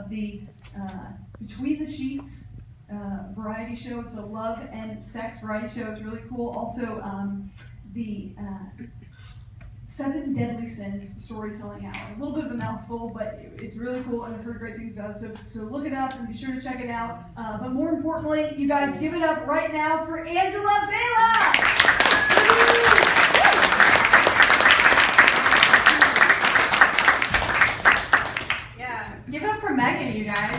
of the Between the Sheets variety show. It's a love and sex variety show. It's really cool. Also, the 7 Deadly Sins storytelling hour. It's a little bit of a mouthful, but it's really cool, and I've heard great things about it. So look it up and be sure to check it out. But more importantly, you guys give it up right now for Angela Vela! Yeah, give it up for Megan, you guys.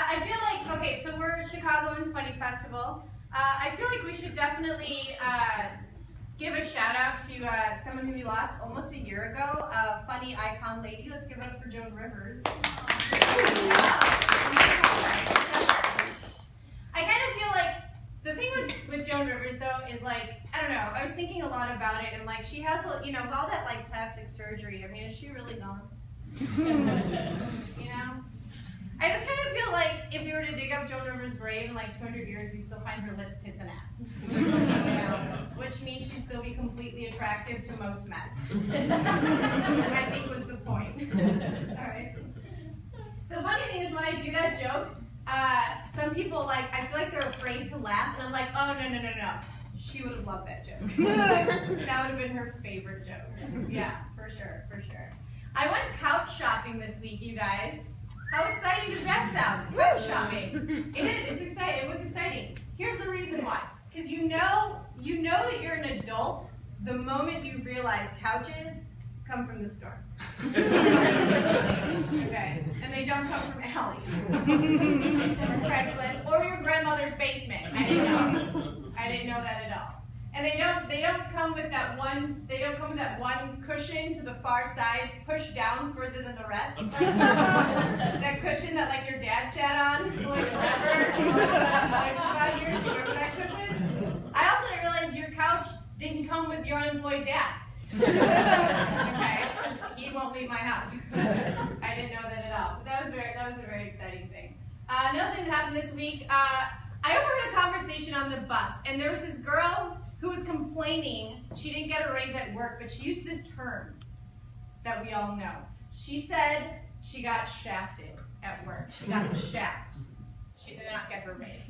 I feel like, okay, so we're Chicagoans Funny Festival. I feel like we should definitely give a shout out to someone who we lost almost a year ago, a funny icon lady. Let's give it up for Joan Rivers. I kind of feel like the thing with Joan Rivers though is like, I don't know, I was thinking a lot about it, and like she has, you know, with all that like plastic surgery, I mean, is she really gone? You know? I just kind of feel like if we were to dig up Joan Rivers' grave in like 200 years, we'd still find her lips, tits, and ass. You know? Which means she'd still be completely attractive to most men. Which I think was the point. Alright. The funny thing is when I do that joke, some people like, I feel like they're afraid to laugh, and I'm like, oh no. She would have loved that joke. That would have been her favorite joke. Yeah, for sure. I went couch shopping this week, you guys. How exciting does that sound? Couch shopping. It is. It's exciting. It was exciting. Here's the reason why. Because you know that you're an adult the moment you realize couches come from the store. Okay, and they don't come from alleys or Craigslist or your grandmother's basement. I didn't know that at all. And they don't come with that one. They don't come with that one cushion to the far side, pushed down further than the rest. Like, that cushion that like your dad sat on like forever. All of a sudden, for 5 years, you remember that cushion? I also didn't realize your couch didn't come with your unemployed dad. Okay, because he won't leave my house. I didn't know that at all. But that was a very exciting thing. Another thing that happened this week, I overheard a conversation on the bus, and there was this girl who was complaining she didn't get a raise at work, but she used this term that we all know. She said she got shafted at work. She got the shaft. She did not get her raise.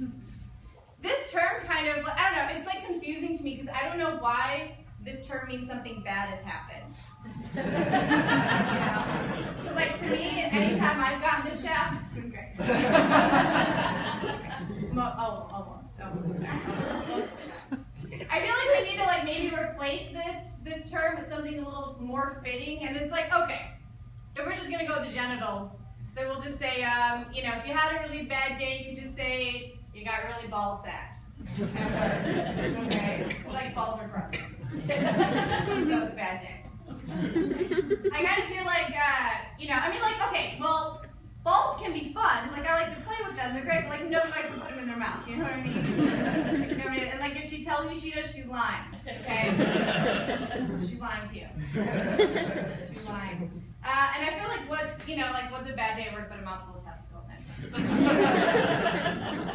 This term kind of, I don't know, it's like confusing to me because I don't know why this term means something bad has happened. You know? Like to me, anytime I've gotten the shaft, it's been great. Almost. Close to that. I feel like we need to like maybe replace this term with something a little more fitting, and it's like, okay, if we're just gonna go with the genitals, then we'll just say, you know, if you had a really bad day, you can just say you got really ball sacked. Okay, it's like balls are gross. So it's a bad day. I kind of feel like, you know, I mean, like, okay, well, balls can be fun. Like, I like to play with them. They're great, but, like, nobody likes to put them in their mouth. You know what I mean? Like, nobody, and, like, if she tells you she does, she's lying. Okay? She's lying to you. She's lying. And I feel like what's a bad day at work but a mouthful of testicles? I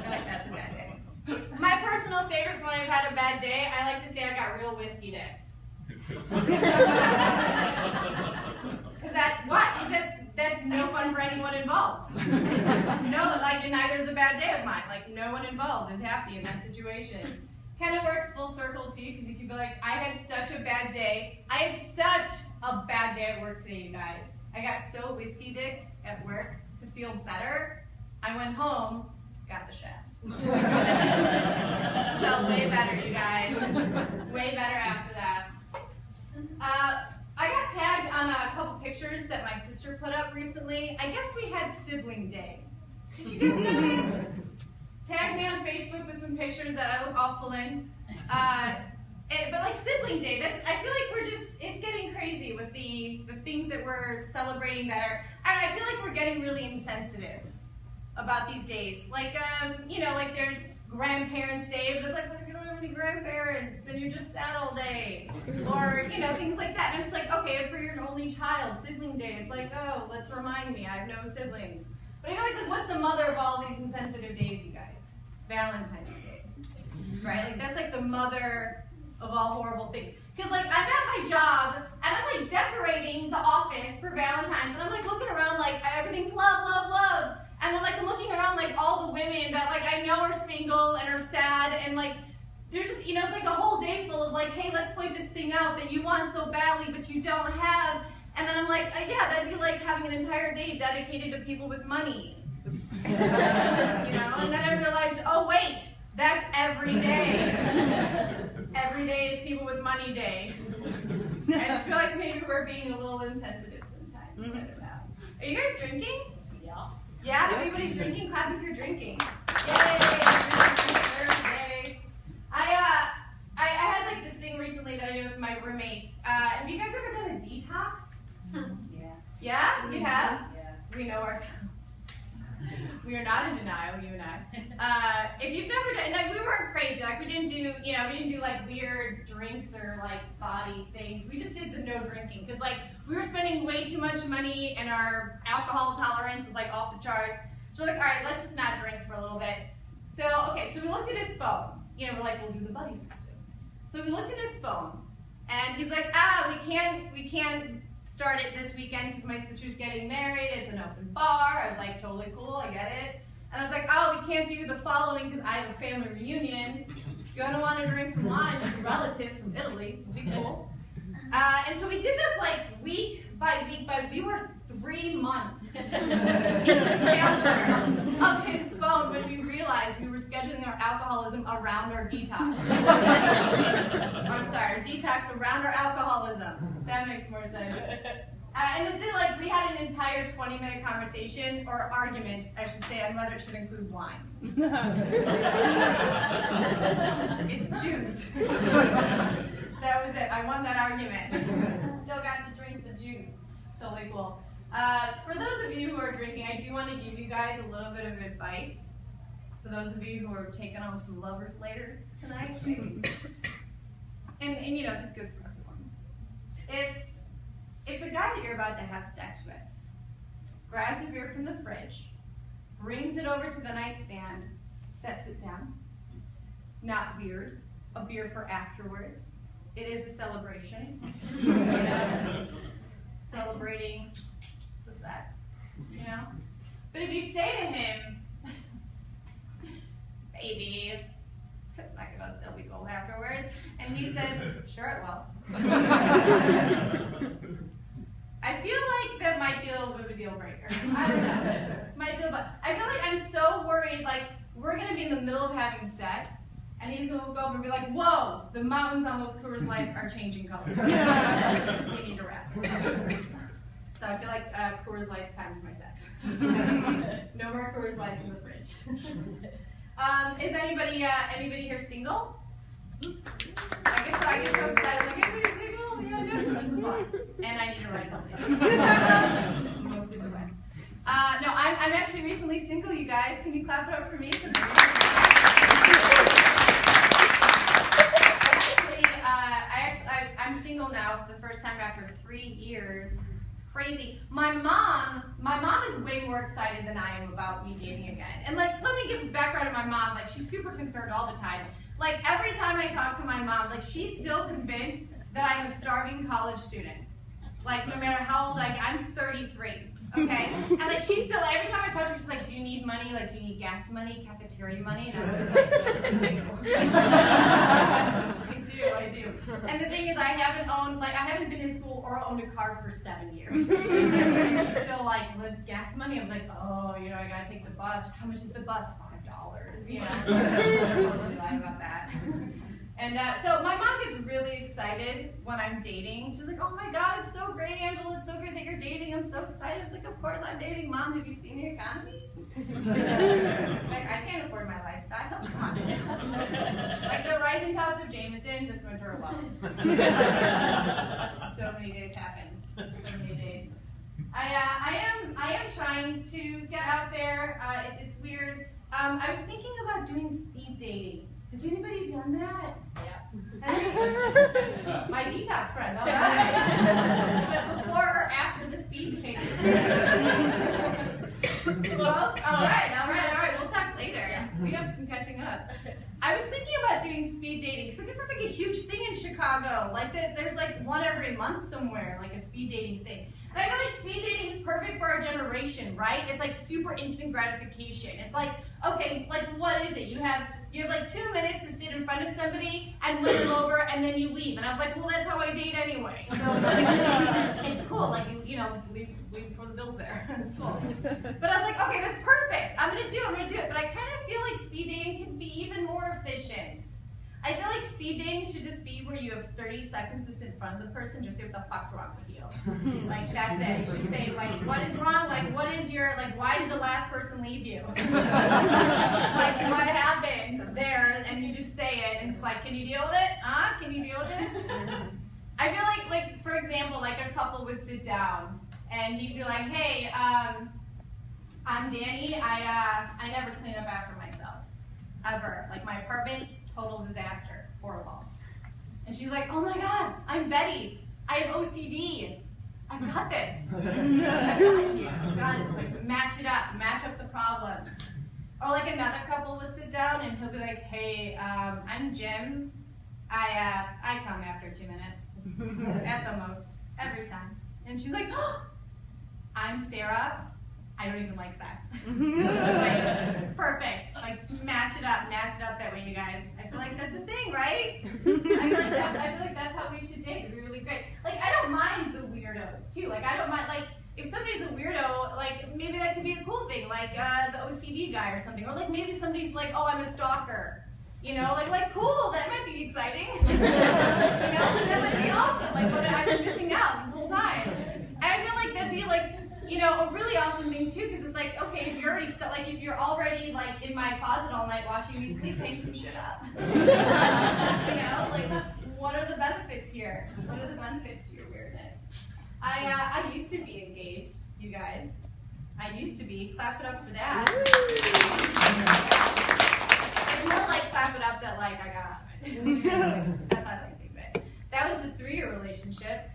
feel like that's a bad day. My personal favorite when I've had a bad day, I like to say I got real whiskey dicked. Because that's no fun for anyone involved. No, like, and neither is a bad day of mine. Like, no one involved is happy in that situation. Kind of works full circle too, because you could be like, I had such a bad day. I had such a bad day at work today, you guys. I got so whiskey dicked at work to feel better. I went home, got the shaft. Felt way better, you guys. Way better after that. I got tagged on a couple pictures that my sister put up recently. I guess we had sibling day. Did you guys know these? Tagged me on Facebook with some pictures that I look awful in. But like sibling day, I feel like it's getting crazy with the things that we're celebrating that are, I feel like we're getting really insensitive about these days. Like, you know, like there's Grandparents' Day, but it's like, well, if you don't have any grandparents, then you're just sad all day. Or, you know, things like that. And I'm just like, okay, if you're an only child, sibling day, it's like, oh, let's remind me, I have no siblings. But I feel like what's the mother of all these insensitive days, you guys? Valentine's Day. right? Like that's like the mother of all horrible things. Because like I'm at my job and I'm like decorating the office for Valentine's and I'm like looking around like everything's love, love, love. And then like I'm looking around like all the women that like I know are single and are sad and like they're just, you know, it's like a whole day full of like, hey, let's point this thing out that you want so badly but you don't have. And then I'm like, yeah, that'd be like having an entire day dedicated to people with money. You know, and then I realized, oh wait, that's every day. Every day is people with money day. I just feel like maybe we're being a little insensitive sometimes. I don't know. Are you guys drinking? Yeah. Yeah? Everybody's drinking? Clap if you're drinking. Yay! I had like this thing recently that I did with my roommate. Have you guys ever done a detox? Yeah. Yeah? You have? Yeah. We know ourselves. We are not in denial, you and I. If you've never done, like we weren't crazy, like we didn't do like weird drinks or like body things. We just did the no drinking because like we were spending way too much money and our alcohol tolerance was like off the charts. So we're like, all right, let's just not drink for a little bit. So okay, so we looked at his phone. You know, we're like, we'll do the buddy system. So we looked at his phone, and he's like, we can't start it this weekend because my sister's getting married. It's an open bar. I was like, totally cool. I get it. And I was like, oh, we can't do the following because I have a family reunion. You're gonna want to drink some wine with your relatives from Italy. It'd be cool. And so we did this like week by week we were 3 months in the calendar of his phone when we realized we were scheduling our alcoholism around our detox. I'm sorry, our detox around our alcoholism. That makes more sense. And this is like, we had an entire 20-minute conversation, or argument, I should say, on whether it should include wine. It's juice. That was it. I won that argument. Still got to drink the juice. Totally cool. For those of you who are drinking, I do want to give you guys a little bit of advice. For those of you who are taking on some lovers later tonight. And you know, this goes for everyone. If the guy that you're about to have sex with grabs a beer from the fridge, brings it over to the nightstand, sets it down, not weird, a beer for afterwards. It is a celebration. Celebrating the sex, you know? But if you say to him, baby, it's not gonna still be cold afterwards, and he says, sure it will. I feel like that might be a little bit of a deal breaker. I don't know. Might be, but I feel like I'm so worried, like, we're gonna be in the middle of having sex, and he's gonna go over and be like, whoa, the mountains on those Coors Lights are changing colors. We need to wrap this up. So I feel like Coors Lights times my sex. No more Coors Lights in the fridge. Is anybody here single? I get so excited. Like, everybody's single? Yeah, no, I'm so fun. And I need to write about it. Mostly the way. No, I'm actually recently single, you guys. Can you clap it up for me? I'm single now for the first time after 3 years. It's crazy. My mom is way more excited than I am about me dating again. And like, let me give background to my mom. Like, she's super concerned all the time. Like, every time I talk to my mom, like, she's still convinced that I'm a starving college student. Like, no matter how old I get, I'm 33. Okay? And like, she's still, every time I talk to her, she's like, do you need money? Like, do you need gas money, cafeteria money? And I'm just like, I do. And the thing is, I haven't been in school or owned a car for 7 years. And she's still like, with gas money? I'm like, oh, you know, I gotta take the bus. How much is the bus? $5. You know, I totally lie about that. And so my mom gets really excited when I'm dating. She's like, oh my God, it's so great, Angela. It's so great that you're dating. I'm so excited. It's like, of course I'm dating. Mom, have you seen the economy? Like, I can't afford my lifestyle. Come on. Like the rising cost of Jameson this winter alone. So many days happened. So many days. I am trying to get out there. It's weird. I was thinking about doing speed dating. Has anybody done that? Yeah. My detox friend, all right. Is it before or after the speed dating? Well, all right. We'll talk later. We have some catching up. I was thinking about about doing speed dating, because this is like a huge thing in Chicago. Like there's like one every month somewhere, like a speed dating thing. And I feel like speed dating is perfect for our generation, right? It's like super instant gratification. It's like, okay, like what is it? You have like 2 minutes to sit in front of somebody and win them over, and then you leave. And I was like, well, that's how I date anyway. So it's like, it's cool. Like you know, leave before the bill's there. It's cool. But I was like, okay, that's perfect. I'm gonna do it. But I kind of feel like speed dating can be even more efficient. I feel like speed dating should just be where you have 30 seconds to sit in front of the person, just say what the fuck's wrong with you. Like, that's it. You just say, like, what is wrong? Like, what is your, like, why did the last person leave you? Like, what happened there? And you just say it, and it's like, can you deal with it? Can you deal with it? I feel like, for example, like a couple would sit down, and he'd be like, hey, I'm Danny. I never clean up after myself. Ever. Like, my apartment, total disaster. It's horrible. And she's like, oh my God, I'm Betty. I have OCD. I've got this. I've got you. I've got it. It's like, match it up. Match up the problems. Or like another couple would sit down and he'll be like, hey, I'm Jim. I come after 2 minutes. At the most. Every time. And she's like, oh, I'm Sarah. I don't even like sex. Like, perfect. Like, match it up that way, you guys. I feel like that's a thing, right? I feel like that's how we should date. It'd be really great. Like, I don't mind the weirdos too. Like, I don't mind, like, if somebody's a weirdo, like, maybe that could be a cool thing, like the OCD guy or something. Or like maybe somebody's like, oh, I'm a stalker. You know, like cool, that might be exciting. You know, that might be awesome. Like, what I've been missing out this whole time. And I feel like that'd be like, you know, a really awesome thing too, because it's like, okay, if you're already if you're already like in my closet all night watching me sleep, hang some shit up. You know, like, what are the benefits here? What are the benefits to your weirdness? I used to be engaged, you guys. I used to be. Clap it up for that. It's more like clap it up that like I got out of it. That's how I like to think of it. That was the 3-year relationship.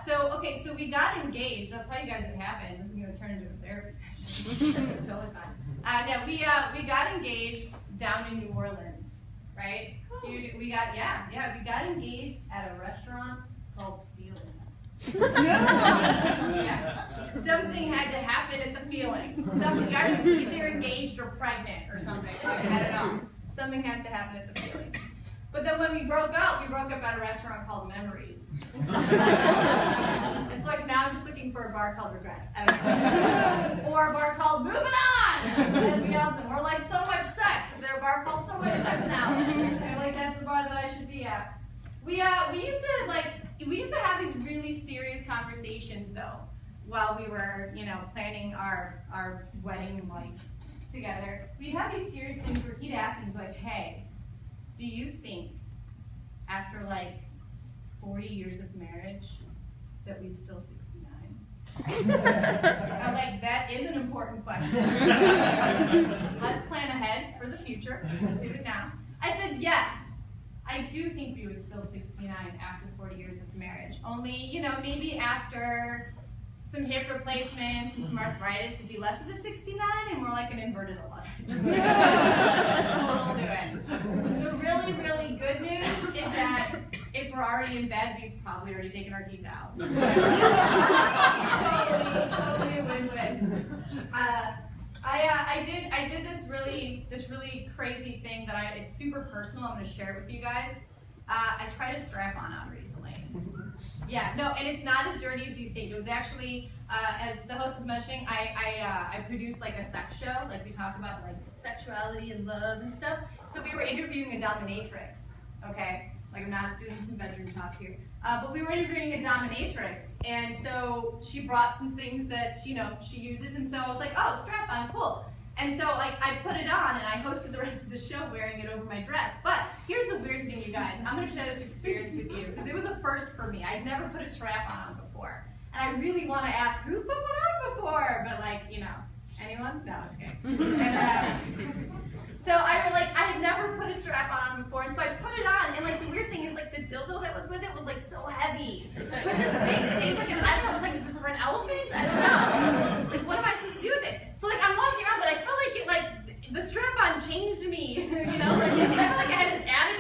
So we got engaged. I'll tell you guys what happened. This is going to turn into a therapy session. It's totally fine. No, we got engaged down in New Orleans, right? We got engaged at a restaurant called Feelings. Yes. Something had to happen at the Feelings. Something, either engaged or pregnant or something. I don't know. Something has to happen at the Feelings. But then when we broke up at a restaurant called Memories. It's like now I'm just looking for a bar called Regrets. I don't know. Or a bar called Moving On! That'd be awesome. Or like So Much Sex. Is there a bar called So Much Sex now? I like that's the bar that I should be at. We used to have these really serious conversations though, while we were, you know, planning our wedding life together. We'd have these serious things where he'd ask me, like, hey, do you think after like 40 years of marriage that we'd still 69? I was like, that is an important question. Let's plan ahead for the future. Let's do it now. I said, yes, I do think we would still 69 after 40 years of marriage. Only, you know, maybe after some hip replacements and some arthritis, it'd be less of a 69 and more like an inverted 11. We'll do it. The really, really good news is that if we're already in bed, we've probably already taken our teeth out. Totally win-win. I did this really crazy thing that it's super personal. I'm going to share it with you guys. I tried a strap-on recently. Yeah, no, and it's not as dirty as you think. It was actually, as the host was mentioning, I produced like a sex show, like we talk about like sexuality and love and stuff. So we were interviewing a dominatrix, okay? Like I'm not doing some bedroom talk here. But we were interviewing a dominatrix, and so she brought some things that she uses, and so I was like, oh, strap on, cool. And so like I put it on and I hosted the rest of the show wearing it over my dress. But here's the weird thing, you guys. I'm going to share this experience with you because it was a first for me. I'd never put a strap on before. And I really want to ask, who's put one on before? But like, you know, anyone? No, I'm just kidding. And, so I had never put a strap on before, and so I put it on, and like the weird thing is like the dildo that was with it was like so heavy. It was this big thing, like I don't know, it was like, is this for an elephant? I don't know. Like what am I supposed to do with it? So like I'm walking around, but I felt like the strap on changed me. You know, like I felt like I had this attitude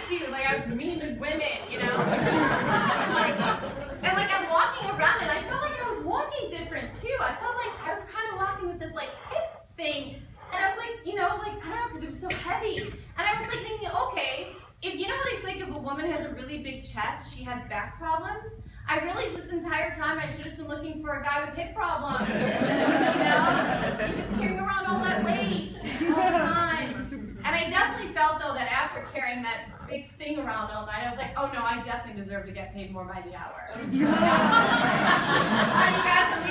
this like hip thing. And I was like, you know, like, I don't know, because it was so heavy. And I was like thinking, okay, if you know how they say if a woman has a really big chest, she has back problems? I realized this entire time I should have been looking for a guy with hip problems. You know? He's just carrying around all that weight all the time. And I definitely felt, though, that after carrying that big thing around all night, I was like, oh no, I definitely deserve to get paid more by the hour. All right, you guys,